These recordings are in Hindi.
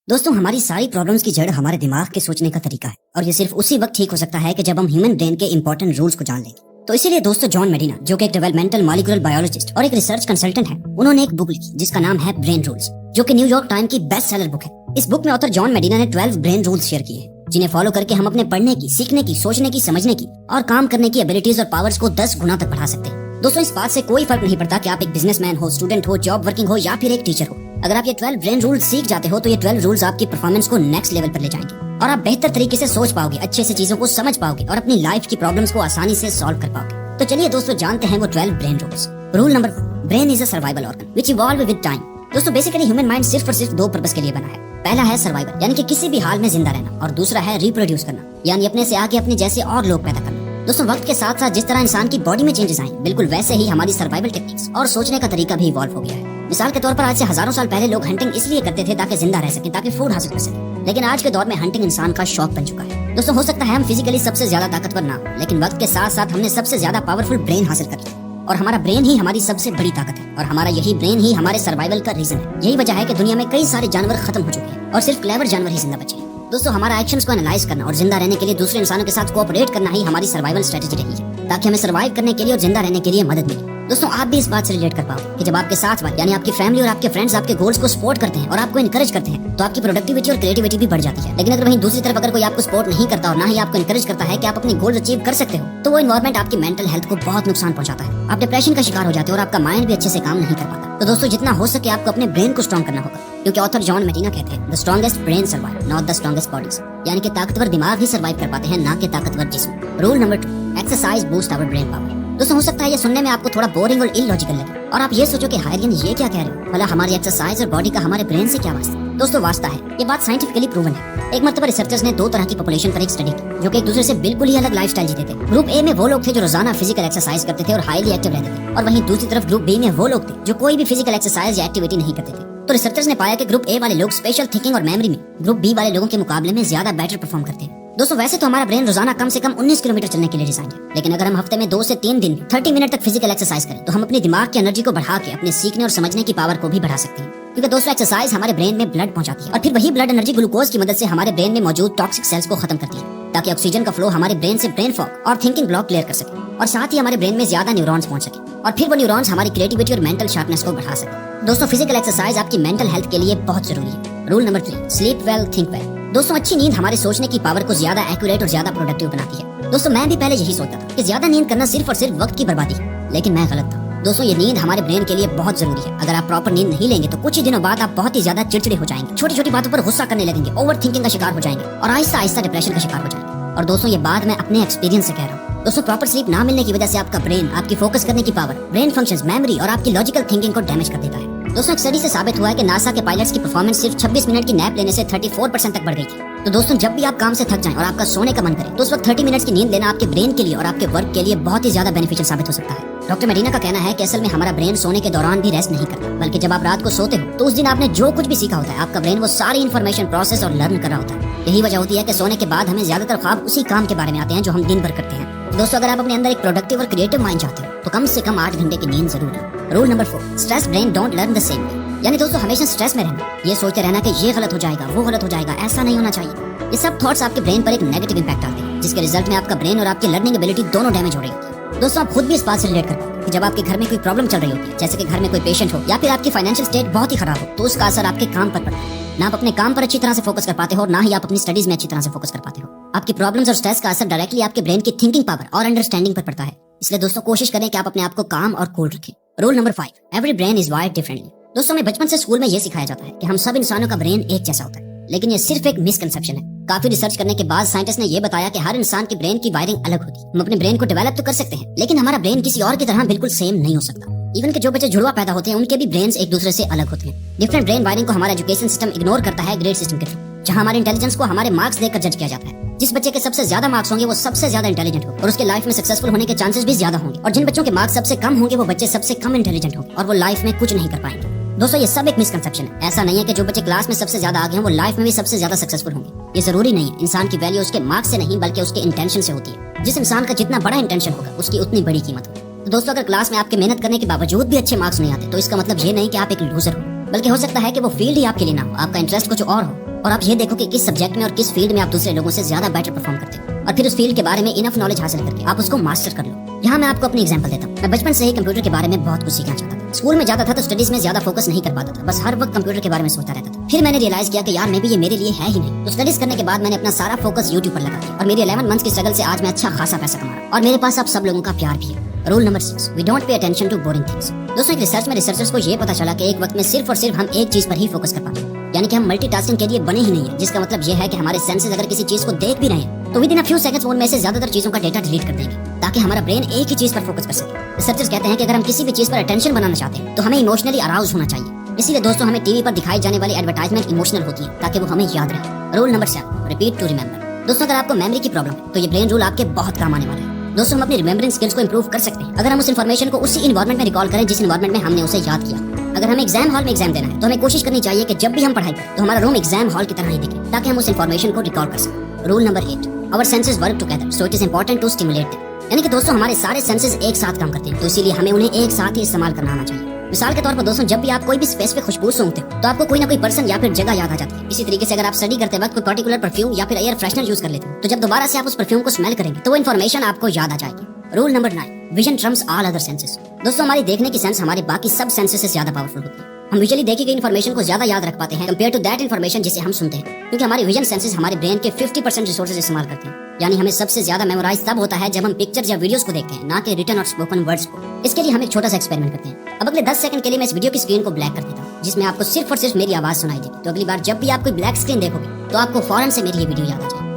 दोस्तों हमारी सारी प्रॉब्लम्स की जड़ हमारे दिमाग के सोचने का तरीका है और ये सिर्फ उसी वक्त ठीक हो सकता है कि जब हम ह्यूमन ब्रेन के इंपॉर्टेंट रूल्स को जान लेंगे। तो इसीलिए दोस्तों जॉन मेडिना, जो कि एक डेवलपमेंटल मॉलिक्यूलर बायोलॉजिस्ट और एक रिसर्च कंसल्टेंट है, उन्होंने एक बुक लिखी जिसका नाम है ब्रेन रूल्स, जो कि न्यूयॉर्क टाइम की बेस्ट सेलर बुक है। इस बुक में ऑथर जॉन मेडिना ने 12 ब्रेन रूल्स शेयर किए हैं, जिन्हें फॉलो करके हम अपने पढ़ने की, सीखने की, सोचने की, समझने की और काम करने की एबिलिटीज और पावर्स को 10 गुना तक बढ़ा सकते हैं। दोस्तों इस बात से कोई फर्क नहीं पड़ता कि आप एक बिजनेसमैन हो, स्टूडेंट हो, जॉब वर्किंग हो या फिर एक टीचर हो। अगर आप ये 12 ब्रेन रूल्स सीख जाते हो तो ये 12 रूल्स आपकी परफॉर्मेंस को नेक्स्ट लेवल पर ले जाएंगे और आप बेहतर तरीके से सोच पाओगे, अच्छे से चीजों को समझ पाओगे और अपनी लाइफ की प्रॉब्लम्स को आसानी से सॉल्व कर पाओगे। तो चलिए दोस्तों जानते हैं वो 12 brain rules. Rule number 1, brain is a survival organ which evolve with time. दोस्तों बेसिकली ह्यूमन माइंड सिर्फ और सिर्फ 2 पर्पस के लिए बना है। पहला है सर्वाइवल, यानी कि किसी भी हाल में जिंदा रहना, और दूसरा है रिप्रोड्यूस करना, यानी अपने से आगे अपने जैसे और लोग पैदा करना। दोस्तों वक्त के साथ साथ जिस तरह इंसान की बॉडी में चेंजेस आए, बिल्कुल वैसे ही हमारी सर्वाइवल टेक्निक्स और सोचने का तरीका भी इवॉल्व हो गया है। मिसाल के तौर पर आज से हजारों साल पहले लोग हंटिंग इसलिए करते थे ताकि जिंदा रह सके, ताकि फूड हासिल कर सके, लेकिन आज के दौर में हंटिंग इंसान का शौक बन चुका है। दोस्तों हो सकता है हम फिजिकली सबसे ज्यादा ताकतवर ना हो, लेकिन वक्त के साथ साथ हमने सबसे ज्यादा पावरफुल ब्रेन हासिल कर लिया और हमारा ब्रेन ही हमारी सबसे बड़ी ताकत है और हमारा यही ब्रेन ही हमारे सर्वाइवल का रीजन है। यही वजह है कि दुनिया में कई सारे जानवर खत्म हो चुके हैं और सिर्फ क्लेवर जानवर ही जिंदा बचे हैं। दोस्तों हमारा एक्शंस को एनालाइज करना और जिंदा रहने के लिए दूसरे इंसानों के साथ कोऑपरेट करना ही हमारी सर्वाइवल स्ट्रेटजी रही है, ताकि हमें सर्वाइव करने के लिए और जिंदा रहने के लिए मदद मिले। दोस्तों आप भी इस बात से रिलेट कर पाओगे कि जब आपके साथ वाले यानी आपकी फैमिली और आपके फ्रेंड्स आपके गोल्स को सपोर्ट करते हैं और आपको इनकरेज करते हैं तो आपकी प्रोडक्टिविटी और क्रिएटिविटी भी बढ़ जाती है। लेकिन अगर वहीं दूसरी तरफ अगर कोई आपको सपोर्ट नहीं करता और ना ही आपको इनकरेज करता है कि आप अपने गोल्स अचीव कर सकते हो, तो वो एनवायरनमेंट आपकी मेंटल हेल्थ को बहुत नुकसान पहुंचाता है। आप डिप्रेशन का शिकार हो जाते हो और आपका माइंड भी अच्छे से काम नहीं कर पाता। तो दोस्तों जितना हो सके आपको अपने ब्रेन को स्ट्रॉन्ग करना होगा, क्योंकि ऑथर जॉन मेडिना कहते हैं the strongest brain survive, not the strongest bodies, यानी कि ताकतवर दिमाग ही सर्वाइव कर पाते हैं, ना कि ताकतवर जिस्म। Rule number 2, exercise boost our brain power. दोस्तों हो सकता है ये सुनने में आपको थोड़ा बोरिंग और इलॉजिकल लगे और आप ये सोचो कि हायरियन ये क्या कह रहे हो, भला हमारी एक्सरसाइज और बॉडी का हमारे ब्रेन से क्या वास्ता। दोस्तों वास्ता है, ये बात साइंटिफिकली प्रूवन है। एक मर्तबा रिसर्चर्स ने 2 तरह की पॉपुलेशन पर एक स्टडी की जो कि एक दूसरे से बिल्कुल ही अलग लाइफस्टाइल जीते थे। ग्रुप ए में वो लोग थे जो रोजाना फिजिकल एक्सरसाइज करते थे और हाईली एक्टिव रहते थे, और वहीं दूसरी तरफ ग्रुप बी में वो लोग थे जो कोई भी फिजिकल एक्सरसाइज या एक्टिविटी नहीं करते थे। तो रिसर्चर्स ने पाया कि ग्रुप ए वाले लोग स्पेशल थिंकिंग और मेमोरी में ग्रुप बी वाले लोगों के मुकाबले में ज्यादा बेटर परफॉर्म करते हैं। दोस्तों वैसे तो हमारा ब्रेन रोजाना कम से कम 19 किलोमीटर चलने के लिए डिजाइन है, लेकिन अगर हम हफ्ते में 2 से 3 दिन 30 मिनट तक फिजिकल एक्सरसाइज करें तो हम अपने दिमाग की एनर्जी को बढ़ा के अपने सीखने और समझने की पावर को भी बढ़ा सकते हैं। क्योंकि दोस्तों एक्सरसाइज हमारे ब्रेन में ब्लड पहुंचाती है और फिर वही ब्लड एनर्जी ग्लूकोज की मदद से हमारे ब्रेन में मौजूद टॉक्सिक सेल्स को खत्म करती है, ताकि ऑक्सीजन का फ्लो हमारे ब्रेन से ब्रेन फॉग और थिंकिंग ब्लॉक क्लियर कर सके और साथ ही हमारे ब्रेन में ज्यादा न्यूरॉन्स पहुंच सके और फिर वो न्यूरॉन्स हमारी क्रिएटिविटी और मेंटल शार्पनेस को बढ़ा सके। दोस्तों फिजिकल एक्सरसाइज आपकी मेंटल हेल्थ के लिए बहुत जरूरी है। Rule number 3, sleep well think well. दोस्तों अच्छी नींद हमारे सोचने की पावर को ज्यादा एक्यूरेट और ज्यादा प्रोडक्टिव बनाती है। दोस्तों मैं भी पहले यही सोचता था कि ज्यादा नींद करना सिर्फ और सिर्फ वक्त की बर्बादी है, लेकिन मैं गलत था। दोस्तों ये नींद हमारे ब्रेन के लिए बहुत जरूरी है। अगर आप प्रॉपर नींद नहीं लेंगे तो कुछ ही दिनों बाद आप बहुत ही ज्यादा चिड़चिड़े हो जाएंगे, छोटी छोटी बातों पर गुस्सा करने लगेंगे, ओवर थिंकिंग का शिकार हो जाएंगे और आहिस्ता आहिस्ता डिप्रेशन का शिकार हो जाएंगे। और दोस्तों ये बात मैं अपने एक्सपीरियंस से कह रहा हूँ। दोस्तों प्रॉपर स्लीप ना मिलने की वजह से आपका ब्रेन, आपकी फोकस करने की पावर, ब्रेन फंक्शंस, मेमोरी और आपकी लॉजिकल थिंकिंग को डैमेज कर देता है। दोस्तों एक स्टडी से साबित हुआ है कि नासा के पायलट्स की परफॉर्मेंस सिर्फ 26 मिनट की नैप लेने से 34% तक बढ़ गई थी। तो दोस्तों जब भी आप काम से थक जाएं और आपका सोने का मन करे तो उस वक्त 30 मिनट्स की नींद लेना आपके ब्रेन के लिए और आपके वर्क के लिए बहुत ही ज्यादा बेनिफिशियल साबित हो सकता है। डॉक्टर मेडिना का कहना है कि असल में हमारा ब्रेन सोने के दौरान भी रेस्ट नहीं करता, बल्कि जब आप रात को सोते हो तो उस दिन आपने जो कुछ भी सीखा होता है आपका ब्रेन वो सारी इन्फॉर्मेशन प्रोसेस और लर्न कर रहा होता है। यही वजह होती है कि सोने के बाद हमें ज्यादातर ख्वाब उसी काम के बारे में आते हैं जो हम दिन भर करते हैं। दोस्तों अगर आप अपने अंदर एक प्रोडक्टिव और क्रिएटिव माइंड चाहते हो तो कम से कम 8 घंटे की नींद जरूर है। Rule number 4, stress brain don't learn the same way. यानी दोस्तों हमेशा स्ट्रेस में रहना, ये सोचते रहना कि ये गलत हो जाएगा, वो गलत हो जाएगा, ऐसा नहीं होना चाहिए, ये सब थॉट्स आपके ब्रेन पर एक नेगेटिव इंपैक्ट डालते हैं, जिसके रिजल्ट में आपका ब्रेन और आपकी लर्निंग एबिलिटी दोनों डैमेज हो रही है। दोस्तों आप खुद भी इस बात से रिलेट कर पाओ कि जब आपके घर में कोई प्रॉब्लम चल रही होती है, जैसे कि घर में कोई पेशेंट हो या फिर आपकी फाइनेंशियल स्टेट बहुत ही खराब हो, तो उसका असर आपके काम पर पड़ता है। ना आप अपने काम पर अच्छी तरह से फोकस कर पाते हो और ना ही आप अपनी स्टडीज में अच्छी तरह से फोकस कर पाते हो। आपकी प्रॉब्लम्स और स्ट्रेस का असर डायरेक्टली आपके ब्रेन की थिंकिंग पावर और अंडरस्टैंडिंग पर पड़ता है। इसलिए दोस्तों कोशिश करें कि आप अपने आप को काम और कूल रखें। Rule number 5, every brain is wired differently. दोस्तों हमें बचपन से स्कूल में ये सिखाया जाता है कि हम सब इंसानों का ब्रेन एक जैसा होता है, लेकिन ये सिर्फ एक मिसकंसेप्शन है। काफी रिसर्च करने के बाद साइंटिस्ट ने ये बताया कि हर इंसान के ब्रेन की वायरिंग अलग होती है। हम अपने ब्रेन को डेवलप तो कर सकते हैं, लेकिन हमारा ब्रेन किसी और की तरह बिल्कुल सेम नहीं हो सकता। इवन के जो बच्चे जुड़वा पैदा होते हैं उनके भी ब्रेन्स एक दूसरे से अलग होते हैं। डिफरेंट ब्रेन वायरिंग को हमारा एजुकेशन सिस्टम इग्नोर करता है ग्रेड सिस्टम के थ्रू, जहां हमारे इंटेलिजेंस को हमारे मार्क्स देकर जज किया जाता है। जिस बच्चे के सबसे ज्यादा मार्क्स होंगे वो सबसे ज्यादा इंटेलिजेंट होगा और उसके लाइफ में सक्सेसफुल होने के चांसेस भी ज्यादा होंगे, और जिन बच्चों के मार्क्स सबसे कम होंगे वो बच्चे सबसे कम इंटेलिजेंट होंगे और वो लाइफ में कुछ नहीं कर पाएंगे। दोस्तों ये सब एक मिसकंसेप्शन है। ऐसा नहीं है कि जो बच्चे क्लास में सबसे ज्यादा आगे हैं वो लाइफ में भी सबसे ज्यादा सक्सेसफुल होंगे। ये जरूरी नहीं है। इंसान की वैल्यू उसके मार्क्स से नहीं बल्कि उसके इंटेंशन से होती है। जिस इंसान का जितना बड़ा इंटेंशन होगा उसकी उतनी बड़ी कीमत होगी। तो दोस्तों अगर क्लास में आपके मेहनत करने के बावजूद भी अच्छे मार्क्स नहीं आते तो इसका मतलब ये नहीं कि आप एक लूजर हो, बल्कि हो सकता है कि वो फील्ड ही आपके लिए ना हो, आपका इंटरेस्ट कुछ और हो। और आप ये देखो कि किस सब्जेक्ट में और किस फील्ड में आप दूसरे लोगों से ज्यादा बेटर परफॉर्म करते हो, और फिर उस फील्ड के बारे में इनफ नॉलेज हासिल करके आप उसको मास्टर कर लो। यहाँ मैं आपको अपनी एग्जांपल देता हूँ। मैं बचपन से ही कंप्यूटर के बारे में बहुत कुछ सीखना चाहता था। स्कूल में जाता था तो स्टडीज में ज्यादा फोकस नहीं कर पाता था, बस हर वक्त कंप्यूटर के बारे में सोचता रहता था। फिर मैंने रियलाइज किया कि यार मे भी ये मेरे लिए है ही नहीं। तो स्टडीज करने के बाद मैंने अपना सारा फोकस यूट्यूब पर लगा दिया, और मेरी 11 मंथ्स की स्ट्रगल से आज मैं अच्छा खासा पैसा कमा रहा हूं, और मेरे पास आप सब लोगों का प्यार भी है। Rule number 6, we don't pay attention to boring things. दोस्तों, एक रिसर्च में रिसर्चर्स को ये पता चला कि एक वक्त में सिर्फ और सिर्फ हम एक चीज पर ही फोकस कर पाते हैं, यानी कि हम मल्टीटास्किंग के लिए बने ही नहीं है। जिसका मतलब ये है कि हमारे सेंसेस अगर किसी चीज को देख भी रहे हैं तो with in a few seconds उनमें से ज्यादातर चीजों का डेटा डिलीट कर देंगे, ताकि हमारा ब्रेन एक ही चीज पर फोकस कर सके। रिसर्चर्स कहते हैं कि अगर हम किसी भी चीज पर अटेंशन बनाना चाहते हैं तो हमें इमोशनली अराउज होना चाहिए। इसीलिए दोस्तों, हमें टीवी पर दिखाई जाने वाली एडवर्टाइजमेंट इमोशनल होती है, ताकि वो हमें याद रहे। Rule number 7, repeat to remember. दोस्तों, अगर आपको मेमोरी की प्रॉब्लम है तो ये ब्रेन रूल आपके बहुत काम आने वाला है। दोस्तों, हम अपनी रिमेंबरिंग स्किल्स को इंप्रूव कर सकते हैं अगर हम उस इन्फॉर्मेशन को उसी एनवायरनमेंट में रिकॉल करें जिस एनवायरनमेंट में हमने उसे याद किया। अगर हमें एग्जाम हॉल में एग्जाम देना है तो हमें कोशिश करनी चाहिए कि जब भी हम पढ़ाई करें तो हमारा रूम एग्जाम हॉल की तरह ही दिखे, ताकि हम उस इन्फॉर्मेशन को रिकॉल कर सकें। Rule number 8, our senses work together so it is important to stimulate them. यानी कि दोस्तों, हमारे सारे सेंसेस एक साथ काम करते हैं, तो इसीलिए हमें उन्हें एक साथ ही इस्तेमाल करना आना चाहिए। मिसाल के तौर पर दोस्तों, जब भी आप कोई भी स्पेसिफिक खुशबू सूंघते हो तो आपको कोई ना कोई पर्सन या फिर जगह याद आ जाती है। इसी तरीके से अगर आप स्टडी करते वक्त कोई पर्टिकुलर परफ्यूम या फिर एयर फ्रेशनर यूज कर लेते हो तो जब दोबारा से आप उस परफ्यूम को स्मेल करेंगे तो वो इन्फॉर्मेशन आपको याद आ जाएगी। Rule number 9, vision Trump's all other senses. दोस्तों, हमारी देखने की सेंस हमारे बाकी सब सेंसेस से ज्यादा पावरफुल होती है। हम विजुअली देखी गई इन्फॉर्मेशन को ज्यादा याद रख पाते हैं कंपेयर टू दैट इन्फॉर्मेशन जिसे हम सुनते हैं, क्योंकि हमारी विजन सेंसेस हमारे ब्रेन के 50% रिसोर्सेज इस्तेमाल करते हैं। यानी हमें सबसे ज्यादा मेमोराइज तब होता है जब हम पिक्चर्स या वीडियोस को देखते हैं, ना कि रिटन और स्पोकन वर्ड्स को। इसके लिए हम एक छोटा सा एक्सपेरिमेंट करते हैं। अब अगले 10 सेकंड के लिए मैं इस वीडियो की स्क्रीन को ब्लैक कर देता हूँ, जिसमें आपको सिर्फ और सिर्फ मेरी आवाज सुनाई देगी। तो अगली बार जब भी आप कोई ब्लैक स्क्रीन देखोगे तो आपको फौरन से मेरी ये वीडियो याद आ जाएगी।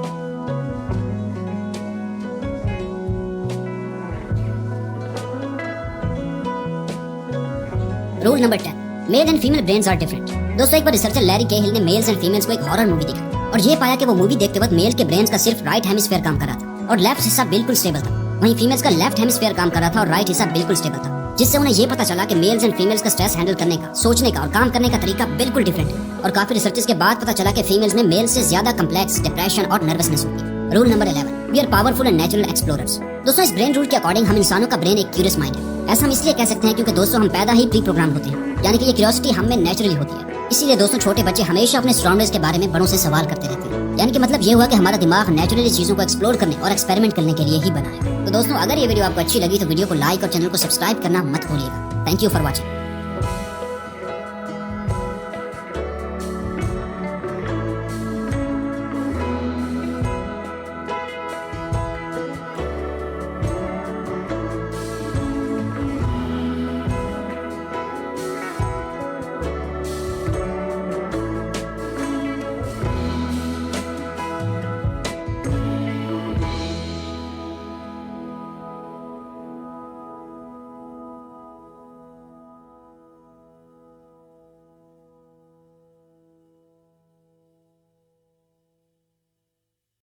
Rule number 10, male and female brains are different. दोस्तों, एक बार रिसर्चर लैरी केहिल ने मेल्स एंड फीमेल्स को एक हॉरर मूवी दिखाई और ये पाया कि वो मूवी देखते वक्त मेल के ब्रेन्स का सिर्फ राइट हेमिस्फीयर काम कर रहा था और लेफ्ट हिस्सा बिल्कुल स्टेबल था, वहीं फीमेल्स का लेफ्ट हेमिस्फीयर काम कर रहा था और राइट हिस्सा बिल्कुल स्टेबल था, जिससे उन्हें ये पता चला कि मेल्स एंड फीमेल्स का स्ट्रेस हैंडल करने का, सोचने का और काम करने का तरीका बिल्कुल डिफरेंट है। और काफी रिसर्चेस के बाद पता चला कि फीमेल्स में मेल्स से ज्यादा कम्प्लेक्स डिप्रेशन और नर्वसनेस होती है। Rule number 11, we are powerful and natural explorers. दोस्तों, इस ब्रेन रूल के अकॉर्डिंग हम इंसानों का ब्रेन एक क्यूरियस माइंड है। ऐसा हम इसलिए कह सकते हैं क्योंकि दोस्तों, हम पैदा ही प्री प्रोग्राम होते हैं, यानी कि ये क्यूरियोसिटी हम में नेचुरली होती है। इसीलिए दोस्तों, छोटे बच्चे हमेशा अपने सराउंडिंग्स के बारे में बड़ों से सवाल करते रहते हैं। यानी कि मतलब ये हुआ कि हमारा दिमाग नेचुरली चीजों को एक्सप्लोर करने और एक्सपेरिमेंट करने के लिए ही बना है। तो दोस्तों, अगर ये वीडियो आपको अच्छी लगी तो वीडियो को लाइक और चैनल को सब्सक्राइब करना मत भूलिएगा। Thank you for watching.